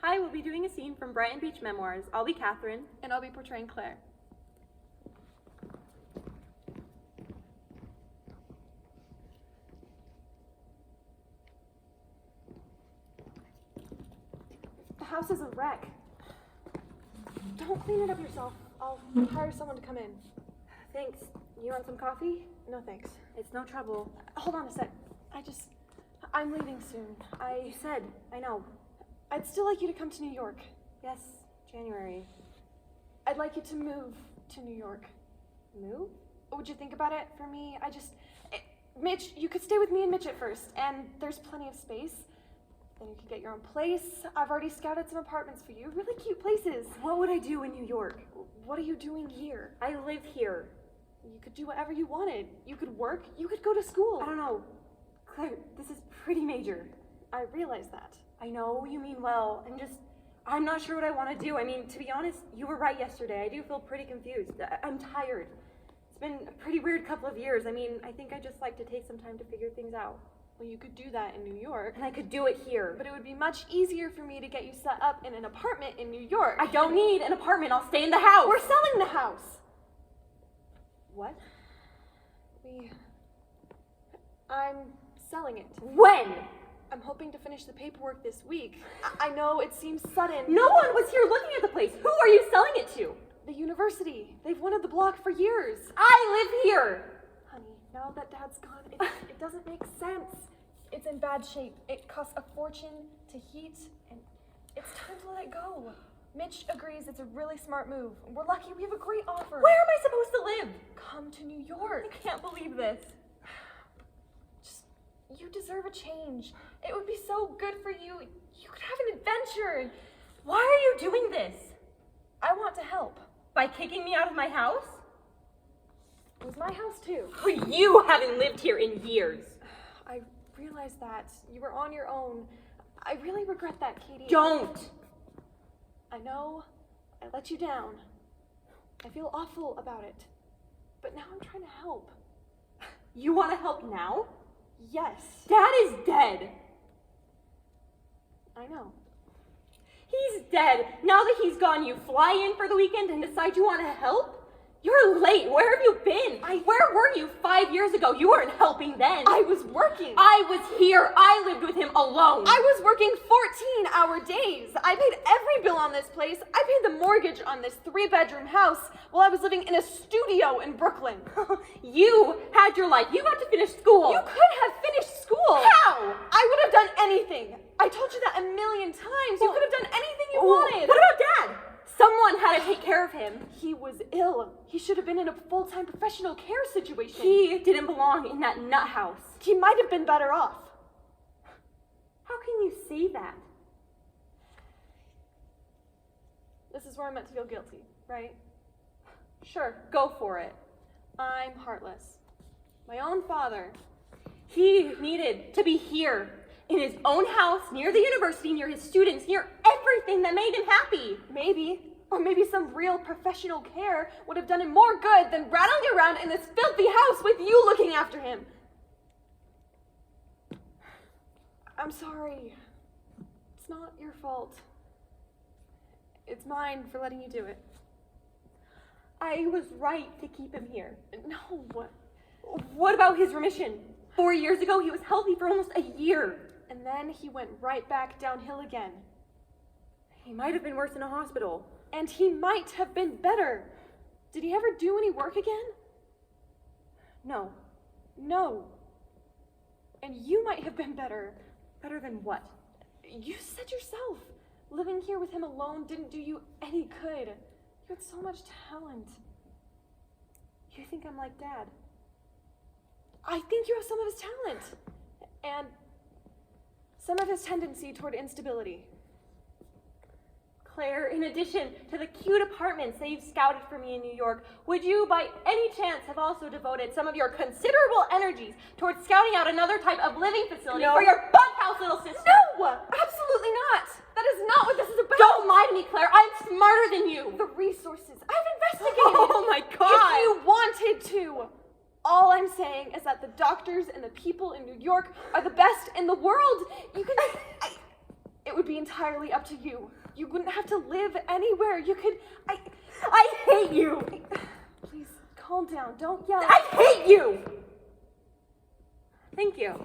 Hi, we'll be doing a scene from Brighton Beach Memoirs. I'll be Catherine. And I'll be portraying Claire. The house is a wreck. Don't clean it up yourself. I'll hire someone to come in. Thanks. You want some coffee? No thanks. It's no trouble. Hold on a sec. I'm leaving soon. You said. I know. I'd still like you to come to New York. Yes, January. I'd like you to move to New York. Move? Would you think about it for me? Mitch, you could stay with me and Mitch at first, and there's plenty of space. Then you could get your own place. I've already scouted some apartments for you. Really cute places. What would I do in New York? What are you doing here? I live here. You could do whatever you wanted. You could work. You could go to school. I don't know. Claire, this is pretty major. I realize that. I know you mean well. I'm not sure what I want to do. I mean, to be honest, you were right yesterday. I do feel pretty confused. I'm tired. It's been a pretty weird couple of years. I mean, I think I'd just like to take some time to figure things out. Well, you could do that in New York. And I could do it here. But it would be much easier for me to get you set up in an apartment in New York. I don't need an apartment. I'll stay in the house. We're selling the house. What? I'm selling it. When? I'm hoping to finish the paperwork this week. I know it seems sudden. No one was here looking at the place. Who are you selling it to? The university. They've wanted the block for years. I live here. Honey, now that Dad's gone, it doesn't make sense. It's in bad shape. It costs a fortune to heat, and it's time to let it go. Mitch agrees it's a really smart move. We're lucky we have a great offer. Where am I supposed to live? Come to New York. I can't believe this. You deserve a change. It would be so good for you. You could have an adventure. Why are you doing this? I want to help. By kicking me out of my house? It was my house too. You haven't lived here in years. I realized that. You were on your own. I really regret that, Katie. Don't! I know. I let you down. I feel awful about it. But now I'm trying to help. You want to help now? Yes. Dad is dead. I know. He's dead. Now that he's gone, you fly in for the weekend and decide you want to help? You're late. Where have you been? Where were you 5 years ago? You weren't helping then. I was working. I was here. I lived with him alone. I was working 14-hour days. I paid every bill on this place. I paid the mortgage on this 3-bedroom house while I was living in a studio in Brooklyn. You had your life. You got to finish school. You could have finished school. How? I would have done anything. I told you that a million times. You could have done anything you wanted. What about Dad? Someone had to take care of him. He was ill. He should have been in a full-time professional care situation. He didn't belong in that nut house. He might have been better off. How can you say that? This is where I'm meant to feel guilty, right? Sure, go for it. I'm heartless. My own father. He needed to be here, in his own house, near the university, near his students, near everything that made him happy. Maybe. Or maybe some real professional care would have done him more good than rattling around in this filthy house with you looking after him. I'm sorry. It's not your fault. It's mine for letting you do it. I was right to keep him here. No. What about his remission? 4 years ago, he was healthy for almost a year. And then he went right back downhill again. He might have been worse in a hospital. And he might have been better. Did he ever do any work again? No. No. And you might have been better. Better than what? You said yourself. Living here with him alone didn't do you any good. You had so much talent. You think I'm like Dad? I think you have some of his talent. And some of his tendency toward instability. Claire, in addition to the cute apartments that you've scouted for me in New York, would you by any chance have also devoted some of your considerable energies towards scouting out another type of living facility for your bunkhouse little sister? No! Absolutely not! That is not what this is about! Don't lie to me, Claire! I'm smarter than you! The resources. I've investigated! Oh my God! If you wanted to! All I'm saying is that the doctors and the people in New York are the best in the world. You can... it would be entirely up to you. You wouldn't have to live anywhere. You could, I hate you! Please, calm down. Don't yell. I hate you! Thank you.